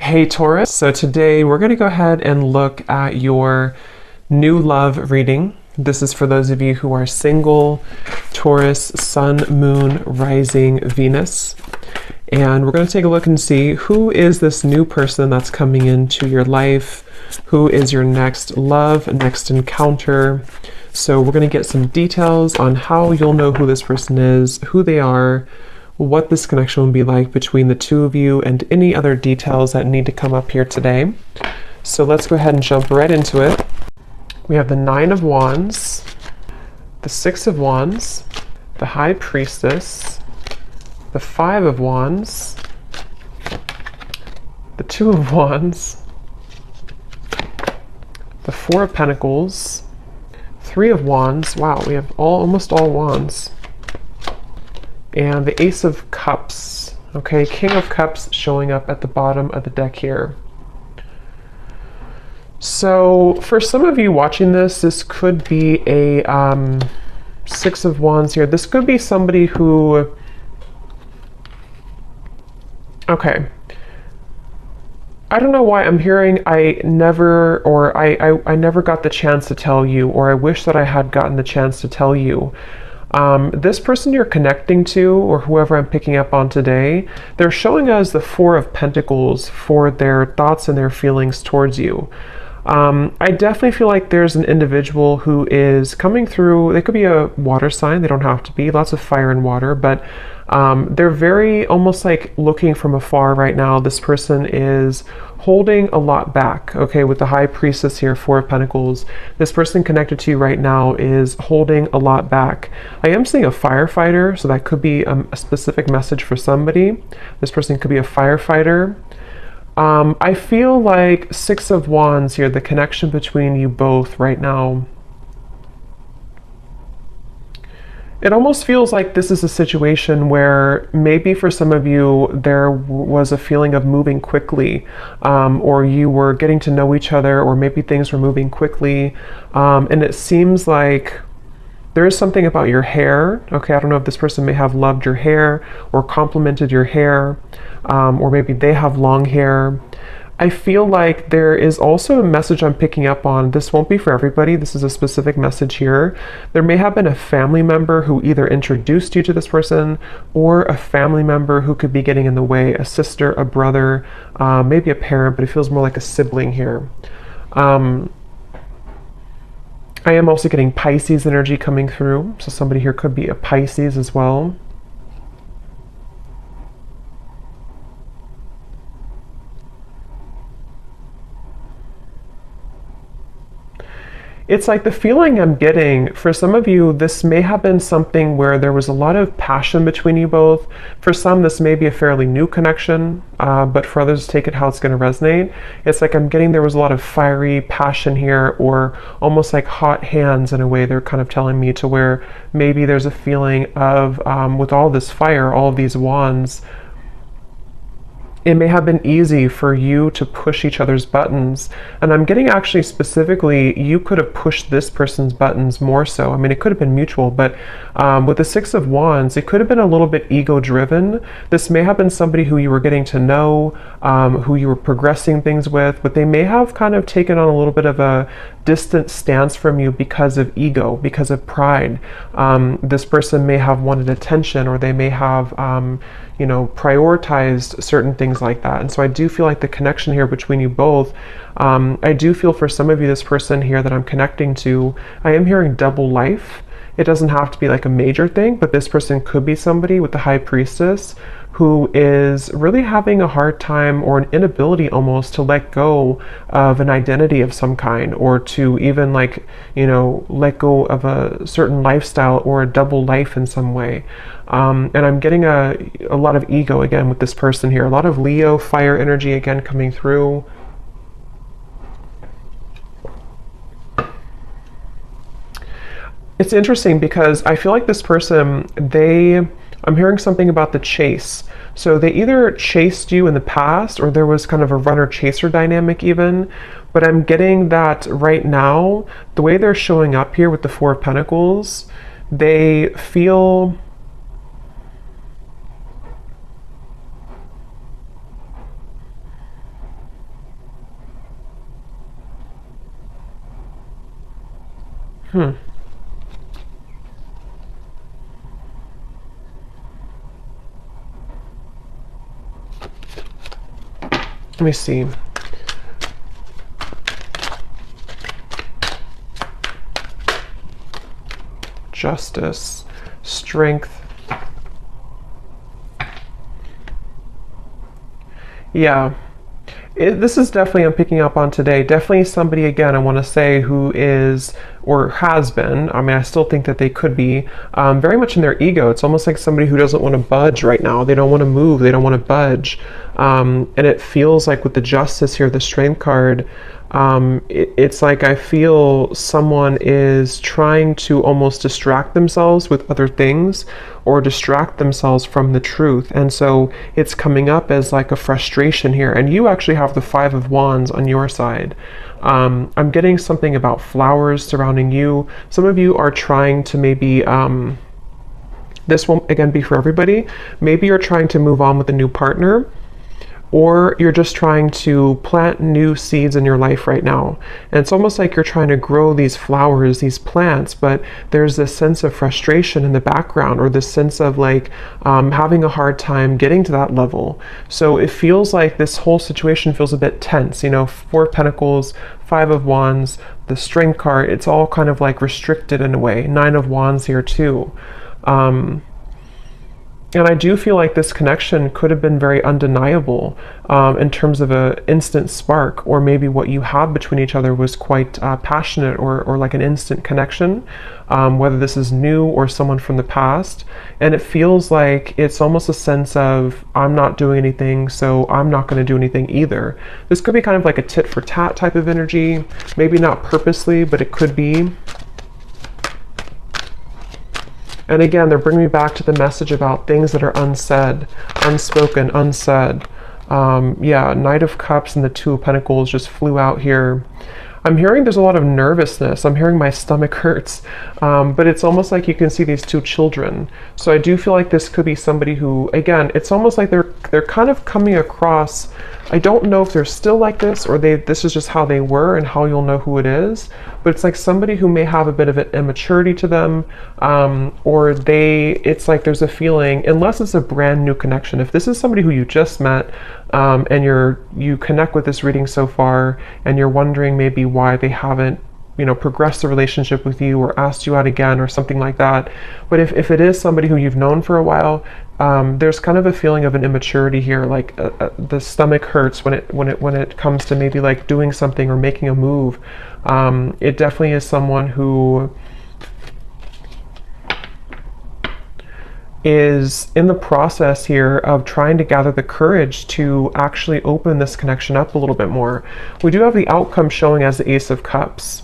Hey Taurus, so today we're going to go ahead and look at your new love reading. This is for those of you who are single, Taurus, Sun, Moon, Rising, Venus. And we're going to take a look and see who is this new person that's coming into your life, who is your next love, next encounter. So we're going to get some details on how you'll know who this person is, who they are, what this connection will be like between the two of you, and any other details that need to come up here today. So let's go ahead and jump right into it. We have the Nine of Wands, the Six of Wands, the High Priestess, the Five of Wands, the Two of Wands, the Four of Pentacles, Three of Wands. Wow, we have almost all wands. And the Ace of Cups. Okay, King of Cups showing up at the bottom of the deck here. So for some of you watching this could be a Six of Wands here. This could be somebody who, okay, I don't know why I'm hearing I never got the chance to tell you, or I wish that I had gotten the chance to tell you. This person you're connecting to, or whoever I'm picking up on today, they're showing us the Four of Pentacles for their thoughts and their feelings towards you. I definitely feel like there's an individual who is coming through. They could be a water sign. They don't have to be. Lots of fire and water, but they're very almost like looking from afar right now. This person is holding a lot back, okay, with the High Priestess here, Four of Pentacles. This person connected to you right now is holding a lot back. I am seeing a firefighter, so that could be a specific message for somebody. This person could be a firefighter. I feel like Six of Wands here, the connection between you both right now. It almost feels like this is a situation where maybe for some of you there was a feeling of moving quickly, or you were getting to know each other, or maybe things were moving quickly, and it seems like there is something about your hair. Okay, I don't know if this person may have loved your hair or complimented your hair, or maybe they have long hair. I feel like there is also a message I'm picking up on. This won't be for everybody. This is a specific message here. There may have been a family member who either introduced you to this person, or a family member who could be getting in the way, a sister, a brother, maybe a parent, but it feels more like a sibling here. I am also getting Pisces energy coming through. So somebody here could be a Pisces as well. It's like the feeling I'm getting, for some of you, this may have been something where there was a lot of passion between you both. For some, this may be a fairly new connection, but for others, take it how it's going to resonate. It's like I'm getting there was a lot of fiery passion here, or almost like hot hands in a way they're kind of telling me, to where maybe there's a feeling of, with all this fire, all of these wands, it may have been easy for you to push each other's buttons. And I'm getting actually specifically, you could have pushed this person's buttons more so. I mean, it could have been mutual, but with the Six of Wands, it could have been a little bit ego-driven. This may have been somebody who you were getting to know, who you were progressing things with, but they may have kind of taken on a little bit of a distant stance from you because of ego, because of pride. This person may have wanted attention, or they may have prioritized certain things like that. And so I do feel like the connection here between you both, I do feel for some of you, this person here that I'm connecting to, I am hearing double life. It doesn't have to be like a major thing, but this person could be somebody with the High Priestess who is really having a hard time, or an inability almost, to let go of an identity of some kind, or to even let go of a certain lifestyle or a double life in some way. And I'm getting a lot of ego again with this person here, a lot of Leo fire energy again coming through. It's interesting because I feel like this person, I'm hearing something about the chase. So they either chased you in the past, or there was kind of a runner-chaser dynamic even. But I'm getting that right now, the way they're showing up here with the Four of Pentacles, they feel Let me see. Justice, strength. Yeah. This is definitely, I'm picking up on today, definitely somebody, again, I want to say, who is or has been, I mean, I still think that they could be very much in their ego. It's almost like somebody who doesn't want to budge right now. They don't want to move. They don't want to budge. And it feels like with the justice here, the strength card, it's like I feel someone is trying to almost distract themselves with other things or distract themselves from the truth. And so it's coming up as like a frustration here. And you actually have the Five of Wands on your side. I'm getting something about flowers surrounding you. Some of you are trying to maybe, this won't again be for everybody. Maybe you're trying to move on with a new partner, or you're just trying to plant new seeds in your life right now. And it's almost like you're trying to grow these flowers, these plants, but there's this sense of frustration in the background, or this sense of like having a hard time getting to that level. So it feels like this whole situation feels a bit tense. You know, Four of Pentacles, Five of Wands, the Strength card, it's all kind of like restricted in a way. Nine of Wands here too. And I do feel like this connection could have been very undeniable in terms of an instant spark, or maybe what you had between each other was quite passionate, or like an instant connection, whether this is new or someone from the past. And it feels like it's almost a sense of, I'm not doing anything, so I'm not going to do anything either. This could be kind of like a tit for tat type of energy, maybe not purposely, but it could be. And again, they're bringing me back to the message about things that are unsaid, unspoken, unsaid. Yeah, Knight of Cups and the Two of Pentacles just flew out here. I'm hearing there's a lot of nervousness. I'm hearing my stomach hurts. But it's almost like you can see these two children. So I do feel like this could be somebody who, again, it's almost like they're kind of coming across. I don't know if they're still like this, or this is just how they were and how you'll know who it is. But it's like somebody who may have a bit of an immaturity to them, or it's like there's a feeling, unless it's a brand new connection. If this is somebody who you just met, and you connect with this reading so far, and you're wondering maybe why they haven't, progressed the relationship with you or asked you out again or something like that. But if it is somebody who you've known for a while, there's kind of a feeling of an immaturity here, like the stomach hurts when it comes to maybe like doing something or making a move. It definitely is someone who is in the process here of trying to gather the courage to actually open this connection up a little bit more. We do have the outcome showing as the Ace of Cups.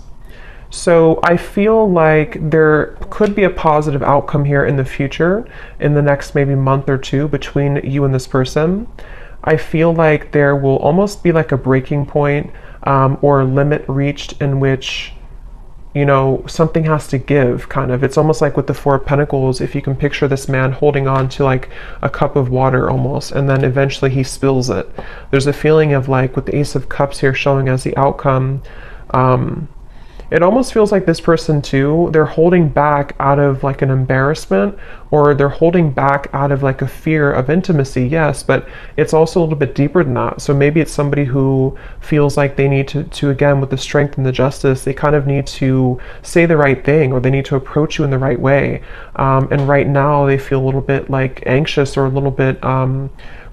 So I feel like there could be a positive outcome here in the future, in the next maybe month or two, between you and this person. I feel like there will almost be like a breaking point, or a limit reached in which something has to give, kind of. It's almost like with the Four of Pentacles, if you can picture this man holding on to like a cup of water almost, and then eventually he spills it. There's a feeling of like with the Ace of Cups here showing as the outcome, it almost feels like this person too, they're holding back out of like an embarrassment, or they're holding back out of like a fear of intimacy, yes, but it's also a little bit deeper than that. So maybe it's somebody who feels like they need to again, with the strength and the justice, they kind of need to say the right thing, or they need to approach you in the right way. And right now they feel a little bit like anxious, or a little bit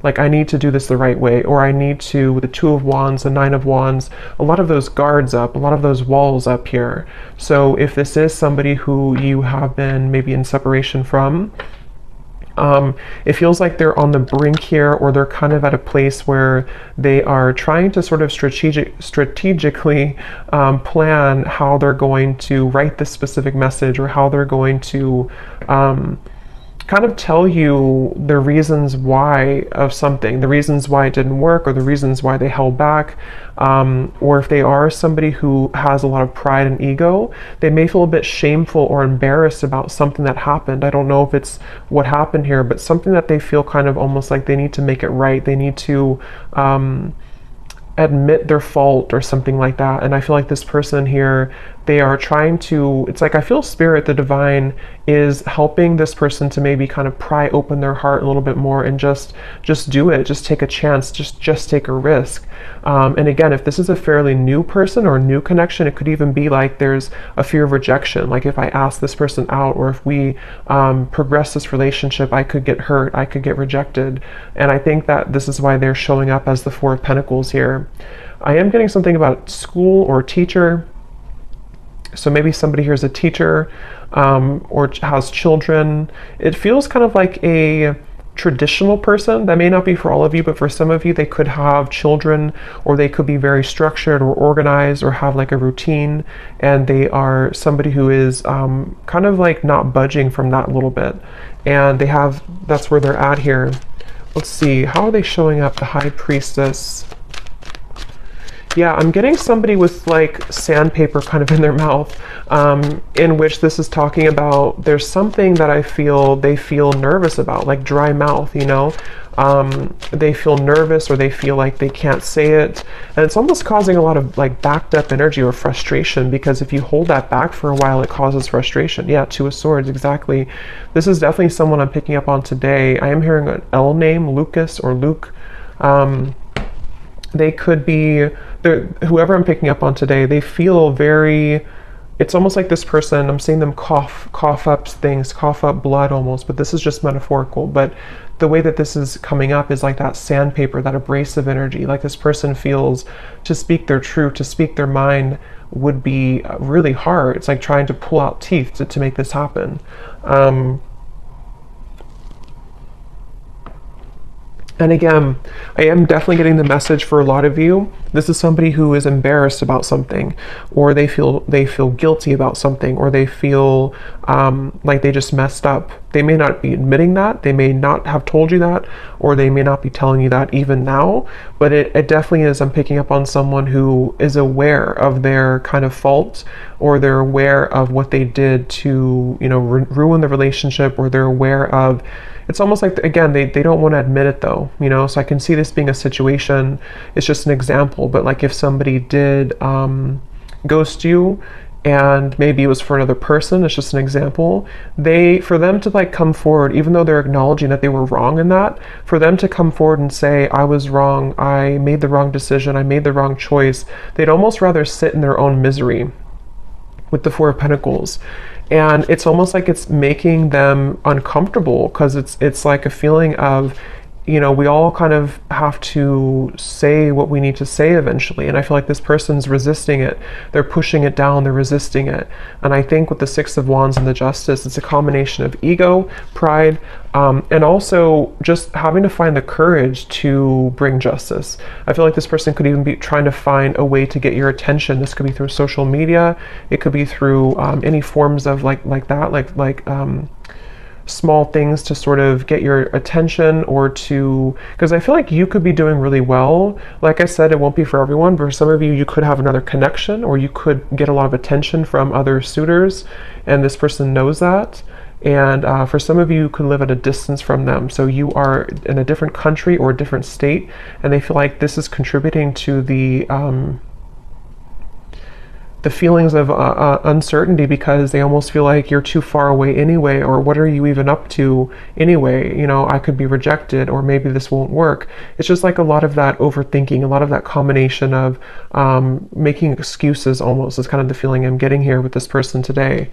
like, I need to do this the right way, or I need to, with the Two of Wands, the Nine of Wands, a lot of those guards up, a lot of those walls up here. So if this is somebody who you have been maybe in separation from, it feels like they're on the brink here, or they're kind of at a place where they are trying to sort of strategically plan how they're going to write this specific message, or how they're going to kind of tell you the reasons why of something, the reasons why it didn't work, or the reasons why they held back. Or if they are somebody who has a lot of pride and ego, they may feel a bit shameful or embarrassed about something that happened. I don't know if it's what happened here, but something that they feel kind of almost like they need to make it right. They need to admit their fault or something like that. And I feel like this person here, they are trying to, it's like I feel spirit, the divine, is helping this person to maybe kind of pry open their heart a little bit more and just do it, just take a chance, just take a risk. And again, if this is a fairly new person or new connection, it could even be like there's a fear of rejection. Like if I ask this person out, or if we progress this relationship, I could get hurt, I could get rejected. And I think that this is why they're showing up as the Four of Pentacles here. I am getting something about school or teacher. So maybe somebody here is a teacher or has children. It feels kind of like a traditional person. That may not be for all of you, but for some of you, they could have children, or they could be very structured or organized or have like a routine, and they are somebody who is kind of like not budging from that a little bit. And they have, that's where they're at here. Let's see, how are they showing up? The High Priestess. Yeah, I'm getting somebody with like sandpaper kind of in their mouth, in which this is talking about there's something that I feel they feel nervous about, like dry mouth, you know? They feel nervous, or they feel like they can't say it. And it's almost causing a lot of like backed up energy or frustration, because if you hold that back for a while, it causes frustration. Yeah, Two of Swords, exactly. This is definitely someone I'm picking up on today. I am hearing an L name, Lucas or Luke. They could be, whoever I'm picking up on today, they feel very, it's almost like this person, I'm seeing them cough up things, cough up blood almost, but this is just metaphorical. But the way that this is coming up is like that sandpaper, that abrasive energy. Like this person feels to speak their truth, to speak their mind would be really hard. It's like trying to pull out teeth to make this happen. And again, I am definitely getting the message for a lot of you. This is somebody who is embarrassed about something, or they feel guilty about something, or they feel like they just messed up. They may not be admitting that, they may not have told you that, or they may not be telling you that even now, but it definitely is, I'm picking up on someone who is aware of their kind of fault, or they're aware of what they did to, you know, ruin the relationship, or they're aware of, it's almost like, again, they don't want to admit it though, you know? So I can see this being a situation, it's just an example, but like if somebody did ghost you, and maybe it was for another person, it's just an example, for them to like come forward, even though they're acknowledging that they were wrong in that, for them to come forward and say, I was wrong, I made the wrong decision, I made the wrong choice, they'd almost rather sit in their own misery with the Four of Pentacles. And it's almost like it's making them uncomfortable, because it's like a feeling of, you know, we all kind of have to say what we need to say eventually. And I feel like this person's resisting it. They're pushing it down, they're resisting it. And I think with the Six of Wands and the Justice, it's a combination of ego, pride, and also just having to find the courage to bring justice. I feel like this person could even be trying to find a way to get your attention. This could be through social media. It could be through any forms of like small things to sort of get your attention, or to, because I feel like you could be doing really well. Like I said, it won't be for everyone, but for some of you, you could have another connection, or you could get a lot of attention from other suitors, and this person knows that. And for some of you, you could live at a distance from them. So you are in a different country or a different state, and they feel like this is contributing to the feelings of uncertainty, because they almost feel like you're too far away anyway, or what are you even up to anyway? You know, I could be rejected, or maybe this won't work. It's just like a lot of that overthinking, a lot of that combination of making excuses almost is kind of the feeling I'm getting here with this person today.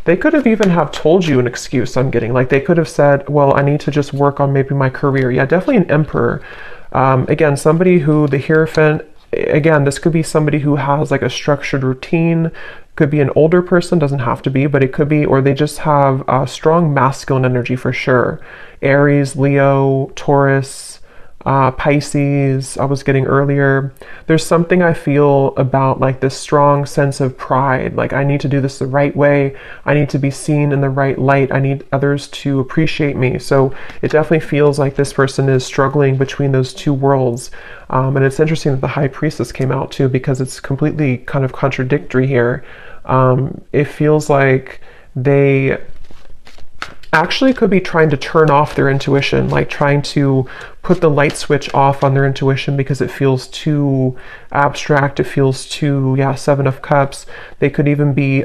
They could have even have told you an excuse, I'm getting. Like they could have said, well, I need to just work on maybe my career. Yeah, definitely an Emperor. Again, somebody who, the Hierophant, again, this could be somebody who has like a structured routine, could be an older person, doesn't have to be, but it could be, or they just have a strong masculine energy for sure. Aries, Leo, Taurus, Pisces, I was getting earlier. There's something I feel about like this strong sense of pride. Like I need to do this the right way. I need to be seen in the right light. I need others to appreciate me. So it definitely feels like this person is struggling between those two worlds. And it's interesting that the High Priestess came out too, because it's completely kind of contradictory here. It feels like they actually could be trying to turn off their intuition, like trying to put the light switch off on their intuition because it feels too abstract, it feels too, yeah, Seven of Cups. They could even be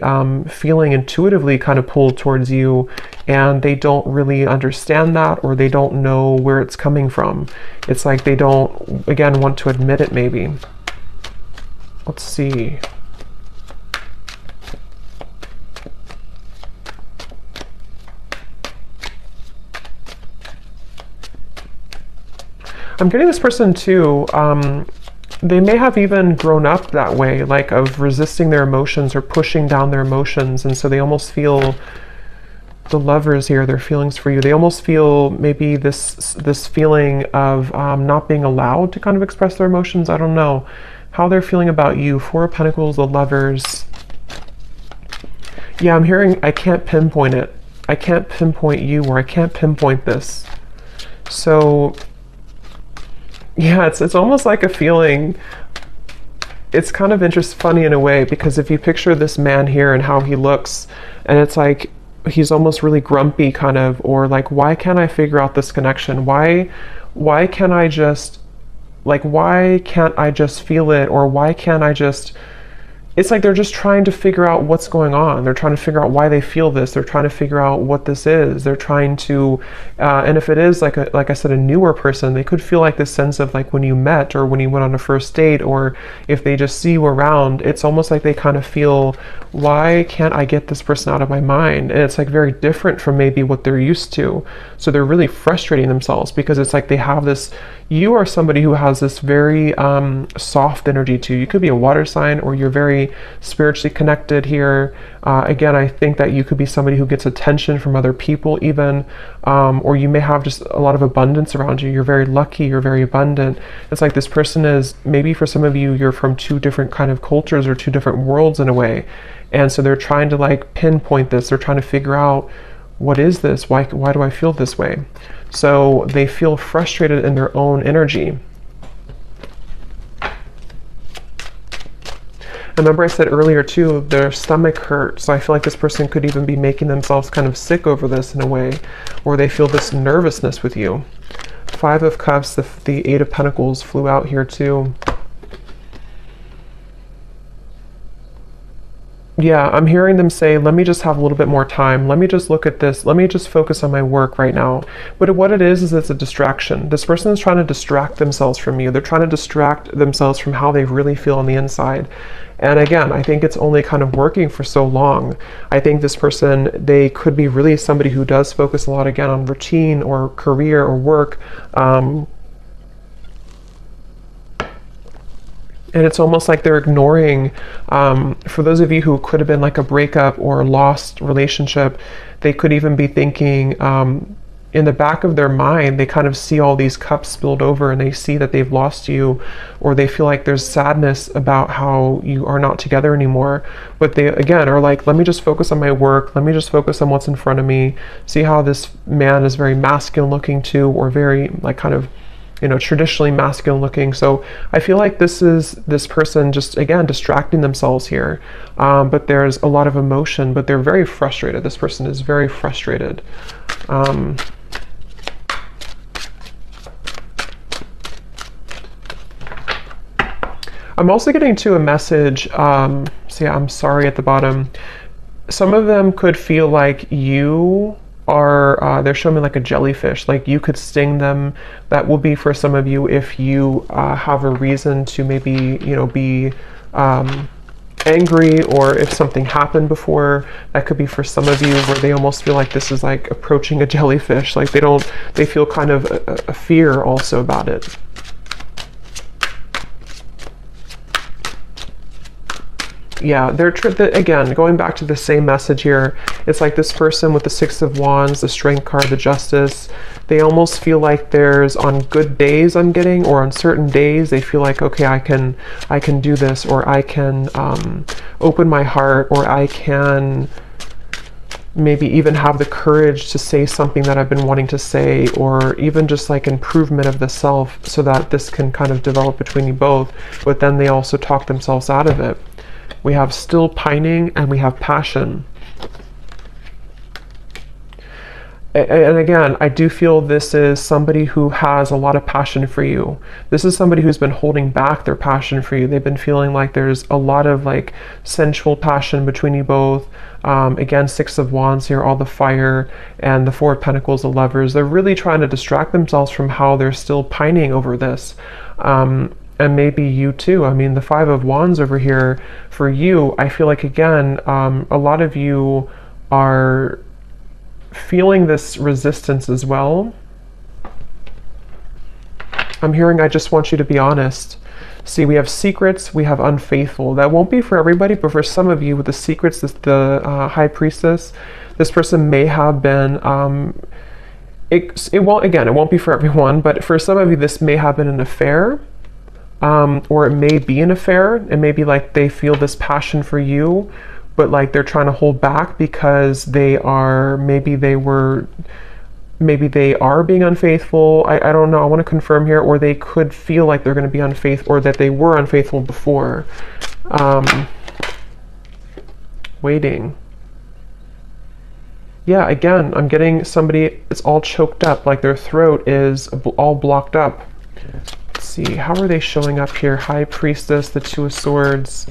feeling intuitively kind of pulled towards you, and they don't really understand that, or they don't know where it's coming from. It's like they don't, again, want to admit it maybe. Let's see. I'm getting this person too, they may have even grown up that way, like of resisting their emotions or pushing down their emotions, and so they almost feel, the Lovers here, their feelings for you, they almost feel maybe this feeling of not being allowed to kind of express their emotions. I don't know how they're feeling about you. Four of Pentacles, the Lovers. Yeah, I'm hearing, I can't pinpoint it. I can't pinpoint you, or I can't pinpoint this. So yeah, it's almost like a feeling. It's kind of funny in a way, because if you picture this man here and how he looks, and it's like he's almost really grumpy kind of, or like, why can't I figure out this connection? Why can't I just, like, why can't I just feel it? Or why can't I just, it's like they're just trying to figure out what's going on. They're trying to figure out why they feel this. They're trying to figure out what this is. They're trying to, and if it is like I said, a newer person, they could feel like this sense of like when you met, or when you went on a first date, or if they just see you around, it's almost like they kind of feel, why can't I get this person out of my mind? And it's like very different from maybe what they're used to. So they're really frustrating themselves, because it's like they have this, you are somebody who has this very soft energy too. You could be a water sign, or you're very spiritually connected here. Again, I think that you could be somebody who gets attention from other people even, or you may have just a lot of abundance around you. You're very lucky, you're very abundant. It's like this person is, maybe for some of you, you're from two different kind of cultures or two different worlds in a way. And so they're trying to like pinpoint this. They're trying to figure out, what is this? Why do I feel this way? So they feel frustrated in their own energy. Remember I said earlier too, their stomach hurt. So I feel like this person could even be making themselves kind of sick over this in a way, or they feel this nervousness with you. Five of Cups, the Eight of Pentacles flew out here too. Yeah, I'm hearing them say, let me just have a little bit more time. Let me just look at this. Let me just focus on my work right now. But what it is it's a distraction. This person is trying to distract themselves from you. They're trying to distract themselves from how they really feel on the inside. And again, I think it's only kind of working for so long. I think this person, they could be really somebody who does focus a lot, again, on routine or career or work. And it's almost like they're ignoring, for those of you who could have been like a breakup or a lost relationship, they could even be thinking, in the back of their mind, they kind of see all these cups spilled over, and they see that they've lost you, or they feel like there's sadness about how you are not together anymore. But they, again, are like, let me just focus on my work. Let me just focus on what's in front of me. See how this man is very masculine looking too, or very like kind of, you know, traditionally masculine looking. So I feel like this is this person just, again, distracting themselves here. But there's a lot of emotion, but they're very frustrated. This person is very frustrated. I'm also getting to a message, so yeah, I'm sorry at the bottom. Some of them could feel like you are, they're showing me like a jellyfish, like you could sting them. That will be for some of you if you have a reason to maybe, you know, be angry, or if something happened before. That could be for some of you where they almost feel like this is like approaching a jellyfish, like they feel kind of a fear also about it. Yeah, again, going back to the same message here, it's like this person with the Six of Wands, the Strength card, the Justice, they almost feel like there's, on good days I'm getting, or on certain days, they feel like, okay, I can do this, or I can open my heart, or I can maybe even have the courage to say something that I've been wanting to say, or even just like improvement of the self, so that this can kind of develop between you both. But then they also talk themselves out of it. We have still pining, and we have passion. and again, I do feel this is somebody who has a lot of passion for you. This is somebody who's been holding back their passion for you. They've been feeling like there's a lot of like sensual passion between you both. Again, Six of Wands here, all the fire, and the Four of Pentacles, the Lovers. They're really trying to distract themselves from how they're still pining over this. And maybe you too. I mean, the Five of Wands over here for you, I feel like, again, a lot of you are feeling this resistance as well. I'm hearing, I just want you to be honest. See, we have secrets, we have unfaithful. That won't be for everybody, but for some of you with the secrets, the High Priestess, this person may have been, it won't be for everyone, but for some of you, this may have been an affair, or it may be an affair. It may be like they feel this passion for you, but like they're trying to hold back because maybe they are being unfaithful. I don't know. I want to confirm here, or they could feel like they're going to be unfaithful, or that they were unfaithful before. Waiting. Yeah, again, I'm getting somebody, it's all choked up, like their throat is all blocked up. Let's see, how are they showing up here? High Priestess, the Two of Swords.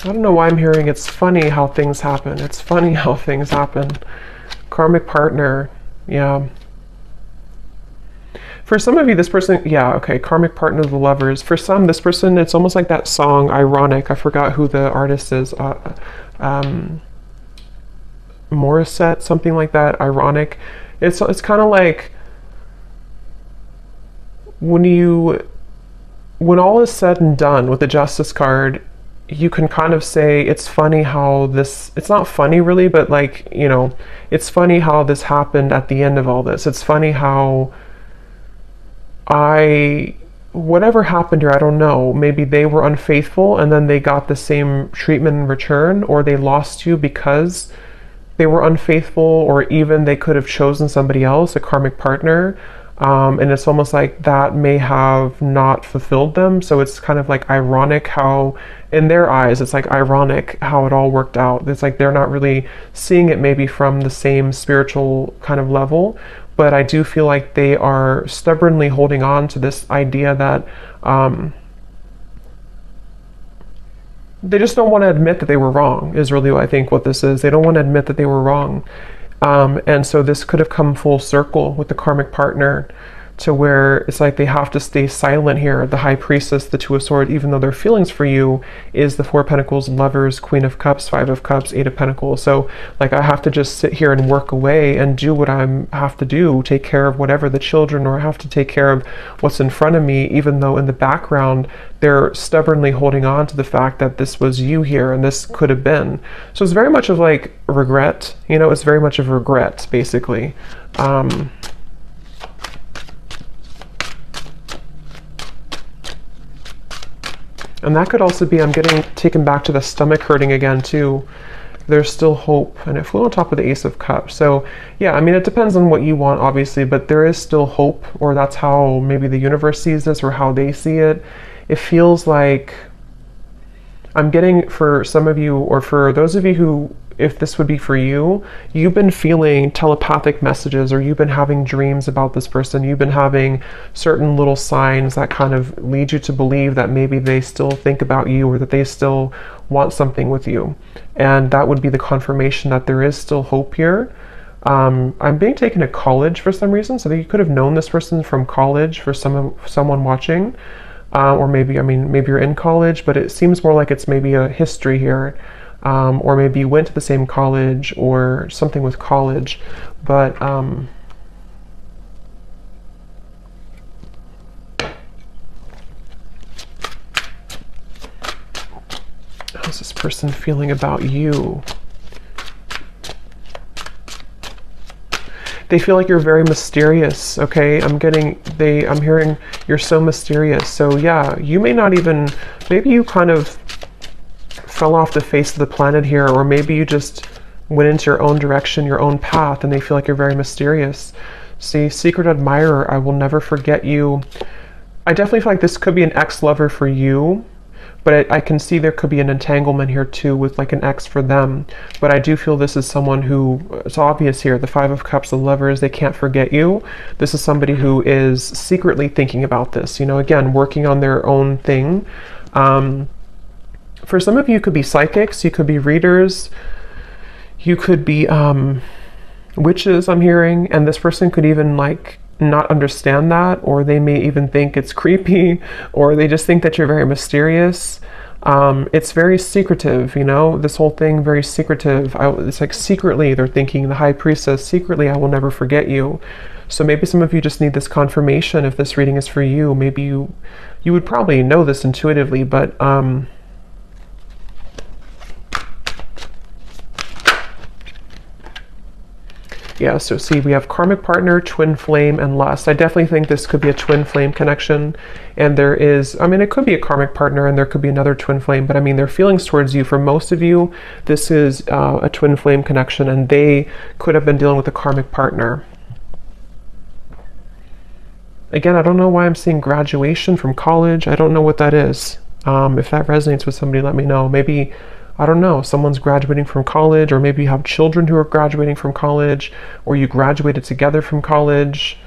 I don't know why I'm hearing it's funny how things happen. It's funny how things happen. Karmic partner. Yeah. For some of you, this person, yeah, okay, karmic partner, the Lovers. For some, this person, it's almost like that song, Ironic. I forgot who the artist is. Morissette, something like that, Ironic. It's kind of like when all is said and done with the Justice card, you can kind of say it's funny how this, it's not funny really, but like, you know, it's funny how this happened at the end of all this. It's funny how whatever happened here, I don't know, maybe they were unfaithful and then they got the same treatment in return, or they lost you because they were unfaithful, or even they could have chosen somebody else, a karmic partner. And it's almost like that may have not fulfilled them. So it's kind of like ironic how, in their eyes, it's like ironic how it all worked out. It's like they're not really seeing it maybe from the same spiritual kind of level. But I do feel like they are stubbornly holding on to this idea that they just don't want to admit that they were wrong, is really what I think what this is. They don't want to admit that they were wrong. And so this could have come full circle with the karmic partner, to where it's like they have to stay silent here. The High Priestess, the Two of Swords, even though their feelings for you is the Four of Pentacles, Lovers, Queen of Cups, Five of Cups, Eight of Pentacles. So like I have to just sit here and work away and do what I have to do, take care of whatever the children, or I have to take care of what's in front of me, even though in the background they're stubbornly holding on to the fact that this was you here and this could have been. So it's very much of like regret, you know, it's very much of regret basically. And that could also be, I'm getting taken back to the stomach hurting again too. There's still hope, and it flew on top of the Ace of Cups. So yeah, I mean, it depends on what you want, obviously, but there is still hope, or that's how maybe the universe sees this, or how they see it. It feels like I'm getting, for some of you, or for those of you who, if this would be for you, you've been feeling telepathic messages, or you've been having dreams about this person. You've been having certain little signs that kind of lead you to believe that maybe they still think about you, or that they still want something with you. And that would be the confirmation that there is still hope here. I'm being taken to college for some reason, so that you could have known this person from college, for someone watching. Or maybe, I mean, maybe you're in college, but it seems more like it's maybe a history here. Or maybe you went to the same college, or something with college, but how's this person feeling about you? They feel like you're very mysterious, okay? I'm hearing you're so mysterious. So yeah, you may not even, maybe you kind of fell off the face of the planet here, or maybe you just went into your own direction, your own path, and they feel like you're very mysterious. See, secret admirer, I will never forget you. I definitely feel like this could be an ex-lover for you, but I can see there could be an entanglement here too with like an ex for them. But I do feel this is someone who, it's obvious here, the Five of Cups, the Lovers, they can't forget you. This is somebody who is secretly thinking about this, you know, again, working on their own thing. For some of you, could be psychics, you could be readers, you could be witches, I'm hearing, and this person could even like not understand that, or they may even think it's creepy, or they just think that you're very mysterious. It's very secretive, you know, this whole thing, very secretive. It's like secretly they're thinking, the High Priestess, secretly I will never forget you. So maybe some of you just need this confirmation if this reading is for you. Maybe you would probably know this intuitively, but yeah, so see, we have karmic partner, twin flame, and lust. I definitely think this could be a twin flame connection. And there is, I mean, it could be a karmic partner and there could be another twin flame, but I mean, their feelings towards you, for most of you, this is a twin flame connection, and they could have been dealing with a karmic partner. Again, I don't know why I'm seeing graduation from college. I don't know what that is. If that resonates with somebody, let me know. Maybe, I don't know, someone's graduating from college, or maybe you have children who are graduating from college, or you graduated together from college.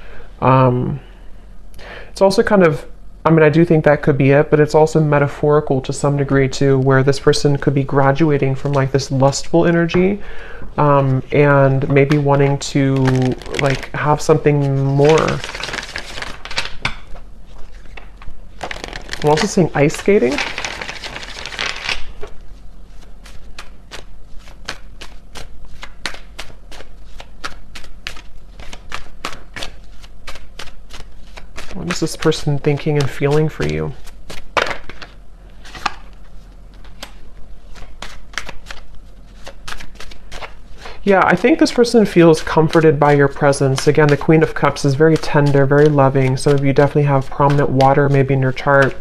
It's also kind of, I mean, I do think that could be it, but it's also metaphorical to some degree too, where this person could be graduating from like this lustful energy, and maybe wanting to like have something more. I'm also seeing ice skating. What is this person thinking and feeling for you? Yeah, I think this person feels comforted by your presence. Again, the Queen of Cups is very tender, very loving. Some of you definitely have prominent water maybe in your chart.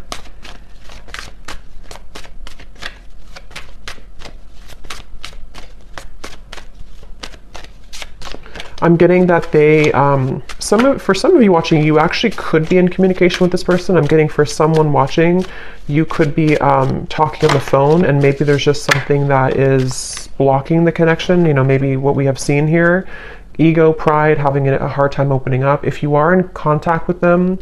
I'm getting that they, for some of you watching, you actually could be in communication with this person. I'm getting for someone watching, you could be talking on the phone, and maybe there's just something that is blocking the connection. You know, maybe what we have seen here, ego, pride, having a hard time opening up. If you are in contact with them,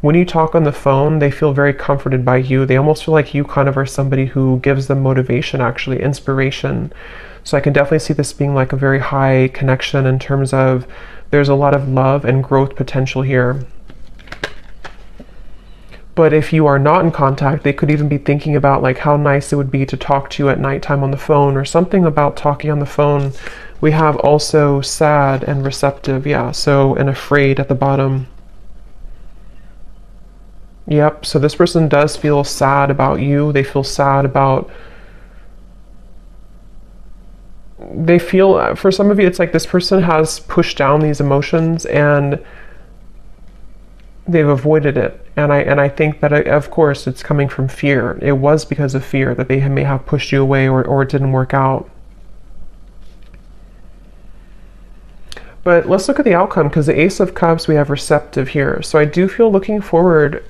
when you talk on the phone, they feel very comforted by you. They almost feel like you kind of are somebody who gives them motivation, actually, inspiration. So I can definitely see this being like a very high connection in terms of there's a lot of love and growth potential here. But if you are not in contact, they could even be thinking about like how nice it would be to talk to you at nighttime on the phone, or something about talking on the phone. We have also sad and receptive, yeah, so, and afraid at the bottom. Yep, so this person does feel sad about you. They feel sad about, they feel, for some of you, it's like this person has pushed down these emotions and they've avoided it. And I think that, of course, it's coming from fear. It was because of fear that they may have pushed you away, or it didn't work out. But let's look at the outcome, because the Ace of Cups, we have receptive here. So I do feel looking forward.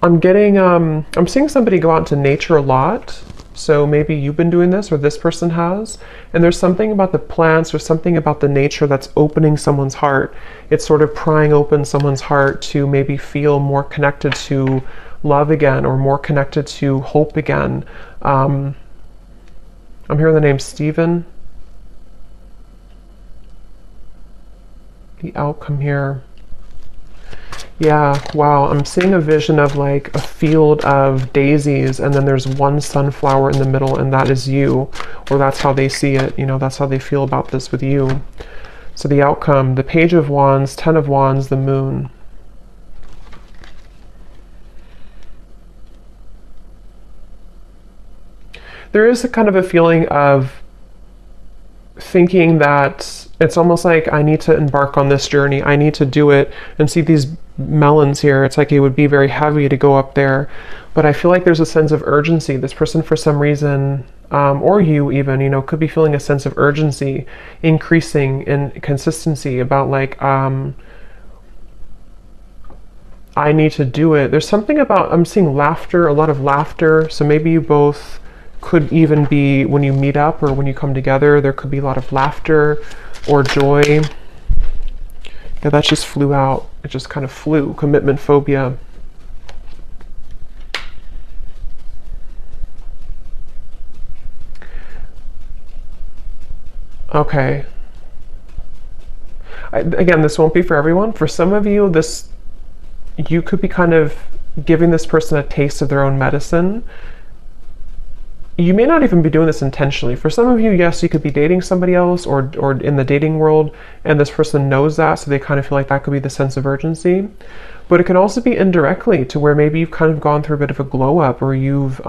I'm getting, I'm seeing somebody go out into nature a lot. So maybe you've been doing this, or this person has. And there's something about the plants or something about the nature that's opening someone's heart. It's sort of prying open someone's heart to maybe feel more connected to love again, or more connected to hope again. I'm hearing the name Stephen. The outcome here. Yeah, wow, I'm seeing a vision of like a field of daisies, and then there's one sunflower in the middle, and that is you, or that's how they see it, you know, that's how they feel about this with you. So the outcome, the Page of Wands, Ten of Wands, the Moon. There is a kind of a feeling of thinking that it's almost like I need to embark on this journey. I need to do it. And see these melons here, it's like it would be very heavy to go up there. But I feel like there's a sense of urgency. This person, for some reason, or you even, you know, could be feeling a sense of urgency, increasing in consistency about like, I need to do it. There's something about, I'm seeing laughter, a lot of laughter. So maybe you both could even be, when you meet up or when you come together, there could be a lot of laughter or joy. Yeah, that just flew out. It just kind of flew. Commitment phobia. Okay. Again, this won't be for everyone. For some of you, you could be kind of giving this person a taste of their own medicine. You may not even be doing this intentionally. For some of you, yes, you could be dating somebody else or in the dating world, and this person knows that, so they kind of feel like that could be the sense of urgency. But it can also be indirectly, to where maybe you've kind of gone through a bit of a glow up, or you've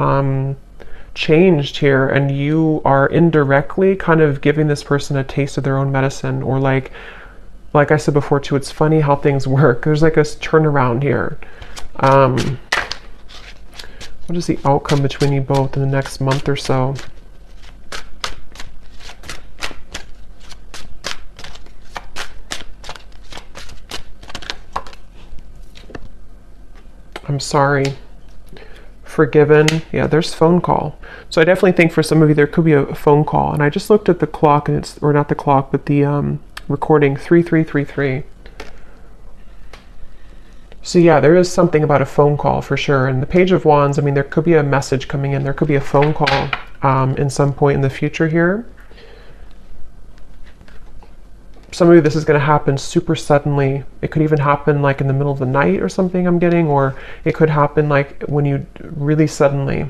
changed here, and you are indirectly kind of giving this person a taste of their own medicine, or like I said before too, it's funny how things work. There's like a turnaround here. What is the outcome between you both in the next month or so? I'm sorry. Forgiven. Yeah, there's phone call. So I definitely think for some of you there could be a phone call. And I just looked at the clock, and it's, or not the clock, but the recording, 3333. So yeah, there is something about a phone call for sure. And the Page of Wands, I mean, there could be a message coming in. There could be a phone call in some point in the future here. Some of you, this is going to happen super suddenly. It could even happen like in the middle of the night or something, I'm getting, or it could happen like when you really suddenly.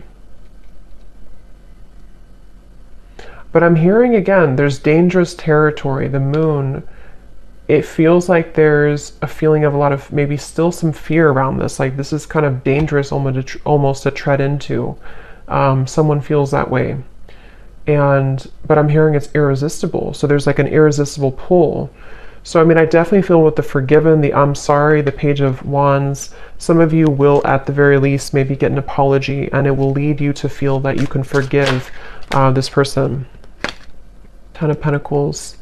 But I'm hearing again, there's dangerous territory. The moon, it feels like there's a feeling of a lot of maybe still some fear around this. Like this is kind of dangerous almost to tread into. Someone feels that way. But I'm hearing it's irresistible. So there's like an irresistible pull. So, I mean, I definitely feel with the forgiven, the I'm sorry, the Page of Wands, some of you will at the very least maybe get an apology, and it will lead you to feel that you can forgive this person. Ten of Pentacles.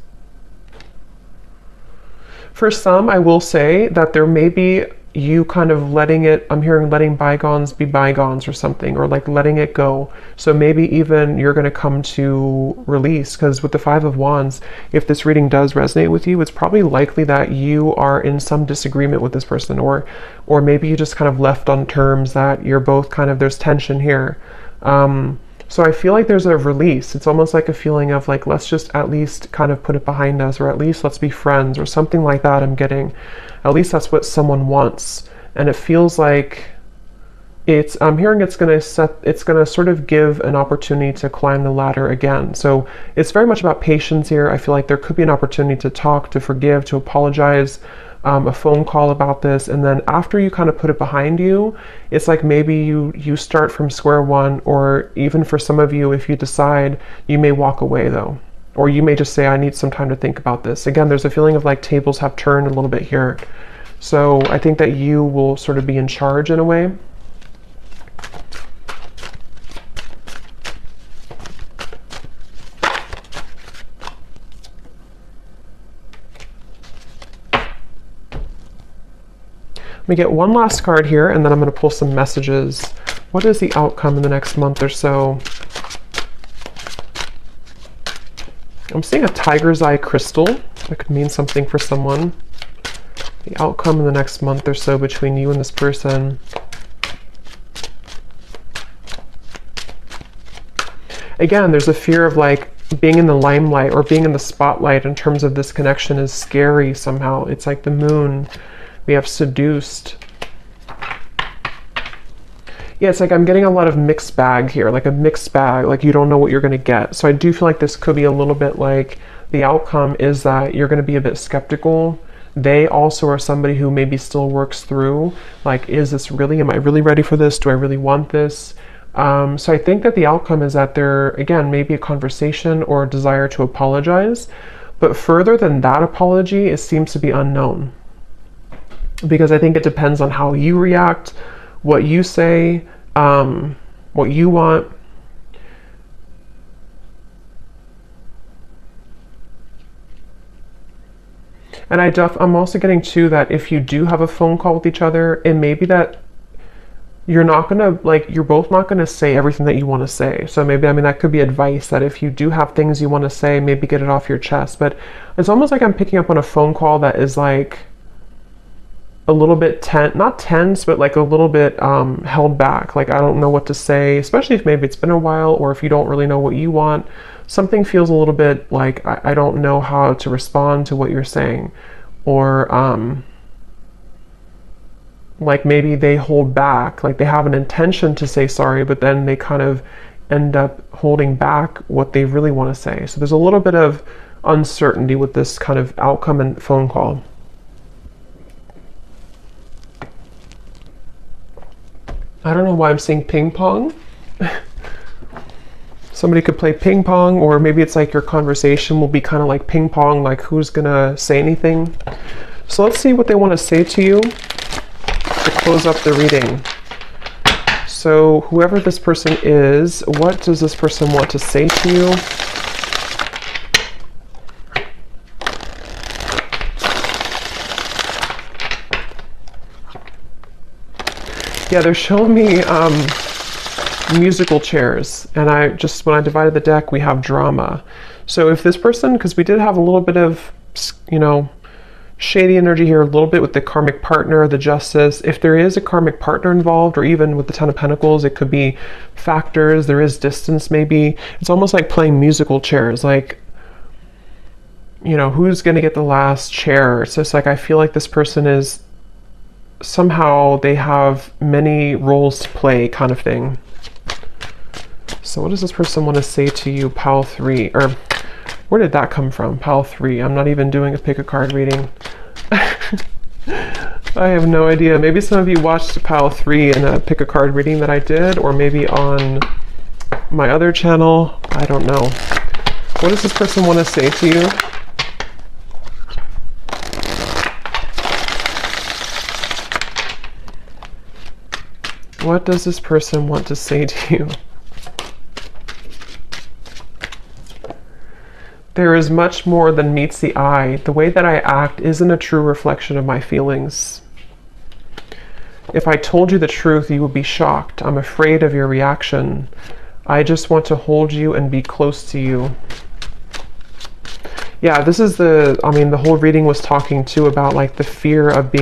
For some, I will say that there may be you kind of letting it, I'm hearing letting bygones be bygones or something, or like letting it go. So maybe even you're going to come to release, because with the Five of Wands, if this reading does resonate with you, it's probably likely that you are in some disagreement with this person, or maybe you just kind of left on terms that you're both kind of, there's tension here. So I feel like there's a release. It's almost like a feeling of like, let's just at least kind of put it behind us, or at least let's be friends, or something like that. I'm getting, at least that's what someone wants. And it feels like I'm hearing it's going to sort of give an opportunity to climb the ladder again. So it's very much about patience here. I feel like there could be an opportunity to talk, to forgive, to apologize, a phone call about this, and then after you kind of put it behind you, it's like maybe you start from square one, or even for some of you, if you decide, you may walk away though, or you may just say, I need some time to think about this. Again, there's a feeling of like tables have turned a little bit here. So I think that you will sort of be in charge in a way. Let me get one last card here, and then I'm going to pull some messages. What is the outcome in the next month or so? I'm seeing a tiger's eye crystal. That could mean something for someone. The outcome in the next month or so between you and this person. Again, there's a fear of like being in the limelight or being in the spotlight in terms of this connection is scary somehow. It's like the moon. We have seduced. Yeah, it's like I'm getting a lot of mixed bag here, like a mixed bag, like you don't know what you're going to get. So I do feel like this could be a little bit like the outcome is that you're going to be a bit skeptical. They also are somebody who maybe still works through, like, is this really, am I really ready for this? Do I really want this? So I think that the outcome is that there, again, maybe a conversation or a desire to apologize. But further than that apology, it seems to be unknown. Because I think it depends on how you react, what you say, what you want. And I'm also getting too that if you do have a phone call with each other, it may be that you're not gonna, like, you're both not gonna say everything that you want to say. So maybe, I mean, that could be advice that if you do have things you want to say, maybe get it off your chest. But it's almost like I'm picking up on a phone call that is like a little bit not tense, but like a little bit held back. Like, I don't know what to say, especially if maybe it's been a while, or if you don't really know what you want. Something feels a little bit like I don't know how to respond to what you're saying, or like maybe they hold back, like they have an intention to say sorry, but then they kind of end up holding back what they really want to say. So there's a little bit of uncertainty with this kind of outcome and phone call. I don't know why I'm saying ping pong. Somebody could play ping pong, or maybe it's like your conversation will be kind of like ping pong, like who's gonna say anything. So let's see what they want to say to you to close up the reading. So whoever this person is, what does this person want to say to you? Yeah, they're showing me musical chairs, and when I divided the deck, we have drama. So if this person, because we did have a little bit of, shady energy here, a little bit with the karmic partner, the justice. If there is a karmic partner involved, or even with the Ten of Pentacles, it could be factors. There is distance, maybe. It's almost like playing musical chairs, like, who's going to get the last chair? It's just like, I feel like this person is, somehow they have many roles to play, kind of thing. So what does this person want to say to you, Pile 3? Or where did that come from, Pile 3? I'm not even doing a pick a card reading. I have no idea. Maybe some of you watched Pile 3 in a pick a card reading that I did, or maybe on my other channel. I don't know. What does this person want to say to you? What does this person want to say to you? There is much more than meets the eye. The way that I act isn't a true reflection of my feelings. If I told you the truth, you would be shocked. I'm afraid of your reaction. I just want to hold you and be close to you. Yeah, this is the whole reading was talking too about like the fear of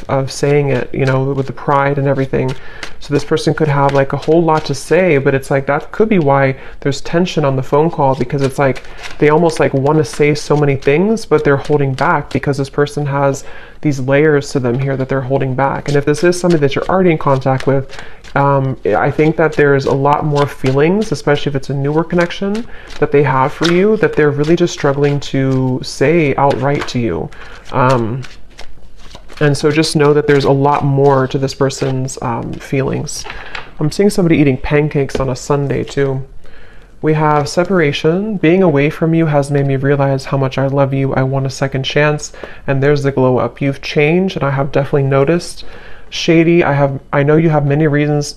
of saying it, with the pride and everything. So this person could have like a whole lot to say, but it's like that could be why there's tension on the phone call, because it's like they almost like want to say so many things, but they're holding back because this person has these layers to them here that they're holding back. And if this is somebody that you're already in contact with, I think that there's a lot more feelings, especially if it's a newer connection, that they have for you, that they're really just struggling to say outright to you. And so just know that there's a lot more to this person's feelings. I'm seeing somebody eating pancakes on a Sunday too. We have separation. Being away from you has made me realize how much I love you. I want a second chance. And there's the glow up. You've changed, and I have definitely noticed. Shady, I know you have many reasons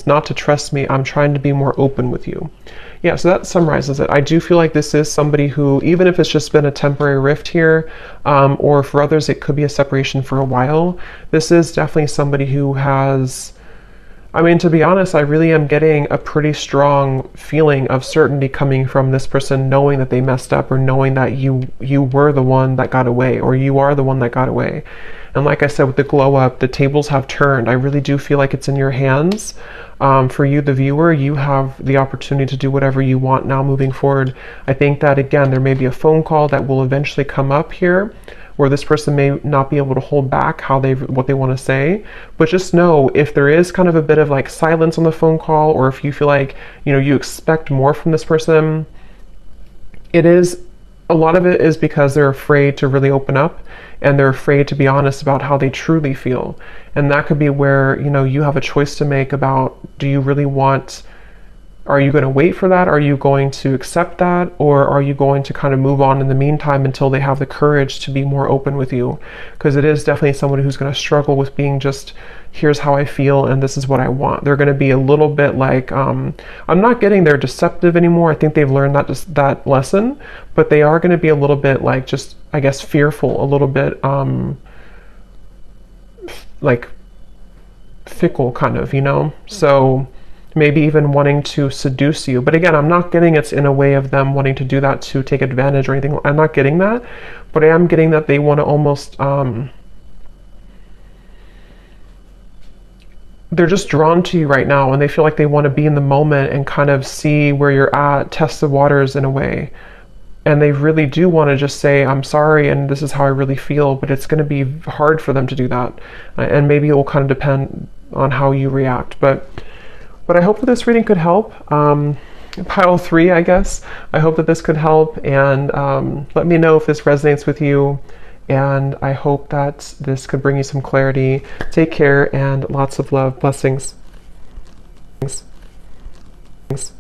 not to trust me. I'm trying to be more open with you. Yeah, so that summarizes it. I do feel like this is somebody who, even if it's just been a temporary rift here, or for others it could be a separation for a while, this is definitely somebody who has, to be honest, I really am getting a pretty strong feeling of certainty coming from this person, knowing that they messed up, or knowing that you were the one that got away, or you are the one that got away. And like I said, with the glow up, the tables have turned. I really do feel like it's in your hands. For you, the viewer, you have the opportunity to do whatever you want now moving forward. I think that, again, there may be a phone call that will eventually come up here where this person may not be able to hold back what they want to say. But just know, if there is kind of a bit of like silence on the phone call, or if you feel like, you expect more from this person, it is a lot of it is because they're afraid to really open up, and they're afraid to be honest about how they truly feel. And that could be where, you know, you have a choice to make about, do you really want, are you going to wait for that? Are you going to accept that? Or are you going to kind of move on in the meantime until they have the courage to be more open with you? Because it is definitely someone who's going to struggle with being just, here's how I feel and this is what I want. They're going to be a little bit like, I'm not getting they're deceptive anymore. I think they've learned that lesson, but they are going to be a little bit like, just, I guess, fearful, a little bit like fickle kind of, you know? So maybe even wanting to seduce you. But again, I'm not getting it's in a way of them wanting to do that to take advantage or anything. I'm not getting that, but I am getting that they want to almost, they're just drawn to you right now, and they feel like they want to be in the moment and kind of see where you're at, test the waters in a way. And they really do want to just say, I'm sorry, and this is how I really feel, but it's going to be hard for them to do that. And maybe it will kind of depend on how you react. But I hope that this reading could help. Pile 3, I guess. I hope that this could help, and let me know if this resonates with you. And I hope that this could bring you some clarity. Take care, and lots of love. Blessings. Thanks.